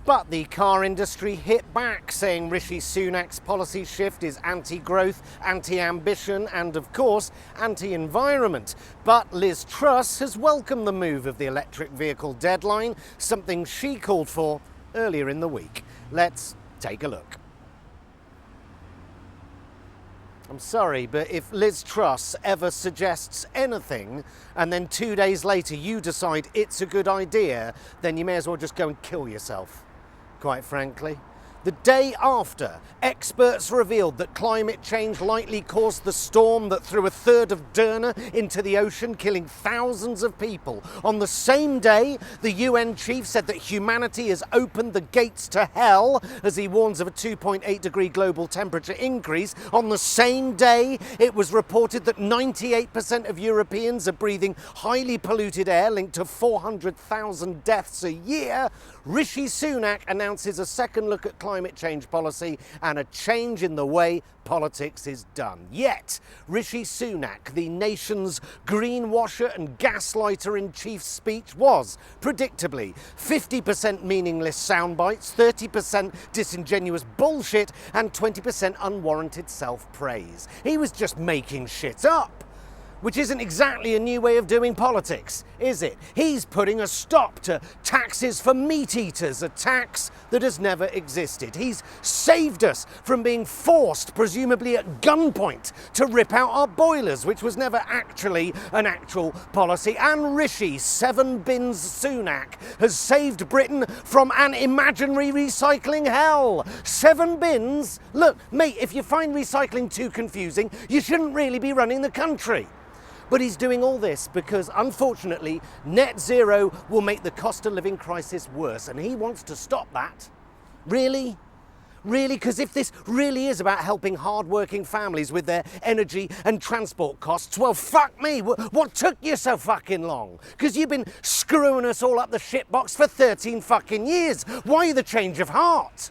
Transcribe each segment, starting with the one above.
But the car industry hit back, saying Rishi Sunak's policy shift is anti-growth, anti-ambition and, of course, anti-environment. But Liz Truss has welcomed the move of the electric vehicle deadline, something she called for earlier in the week. Let's take a look. I'm sorry, but if Liz Truss ever suggests anything and then 2 days later you decide it's a good idea, then you may as well just go and kill yourself, quite frankly. The day after, experts revealed that climate change likely caused the storm that threw a third of Derna into the ocean, killing thousands of people. On the same day, the UN chief said that humanity has opened the gates to hell as he warns of a 2.8 degree global temperature increase. On the same day, it was reported that 98% of Europeans are breathing highly polluted air linked to 400,000 deaths a year. Rishi Sunak announces a second look at climate change policy and a change in the way politics is done. Yet, Rishi Sunak, the nation's greenwasher and gaslighter in chief speech, was, predictably, 50% meaningless sound bites, 30% disingenuous bullshit, and 20% unwarranted self-praise. He was just making shit up. Which isn't exactly a new way of doing politics, is it? He's putting a stop to taxes for meat eaters, a tax that has never existed. He's saved us from being forced, presumably at gunpoint, to rip out our boilers, which was never actually an actual policy. And Rishi, 7 bins Sunak, has saved Britain from an imaginary recycling hell. 7 bins? Look, mate, if you find recycling too confusing, you shouldn't really be running the country. But he's doing all this because, unfortunately, net zero will make the cost of living crisis worse, and he wants to stop that. Really? Really? Because if this really is about helping hard-working families with their energy and transport costs, well, fuck me, what took you so fucking long? Because you've been screwing us all up the shitbox for 13 fucking years. Why the change of heart?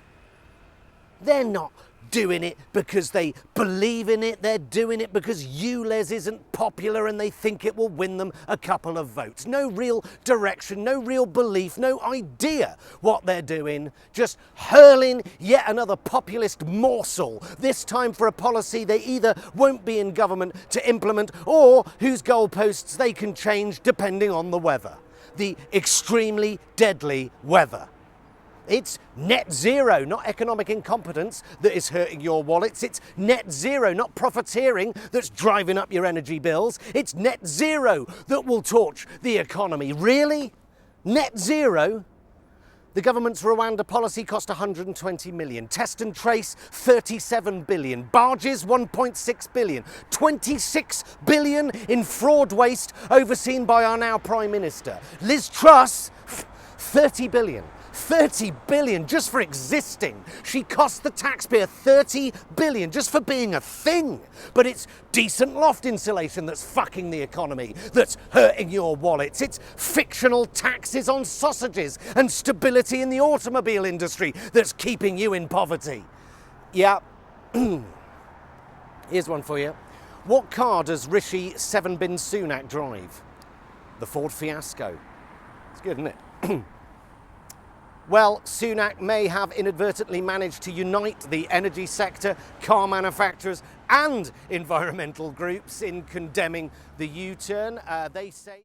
They're not doing it because they believe in it. They're doing it because ULEZ isn't popular and they think it will win them a couple of votes. No real direction, no real belief, no idea what they're doing. Just hurling yet another populist morsel, this time for a policy they either won't be in government to implement or whose goalposts they can change depending on the weather. The extremely deadly weather. It's net zero, not economic incompetence, that is hurting your wallets. It's net zero, not profiteering, that's driving up your energy bills. It's net zero that will torch the economy. Really? Net zero? The government's Rwanda policy cost 120 million. Test and trace, 37 billion. Barges, 1.6 billion. 26 billion in fraud waste overseen by our now Prime Minister. Liz Truss, 30 billion. 30 billion just for existing. She cost the taxpayer 30 billion just for being a thing. But it's decent loft insulation that's fucking the economy, that's hurting your wallets. It's fictional taxes on sausages and stability in the automobile industry that's keeping you in poverty. Yeah, here's one for you. What car does Rishi 7 bin Sunak drive? The Ford Fiasco. It's good, isn't it? Well, Sunak may have inadvertently managed to unite the energy sector, car manufacturers and environmental groups in condemning the U-turn. They say...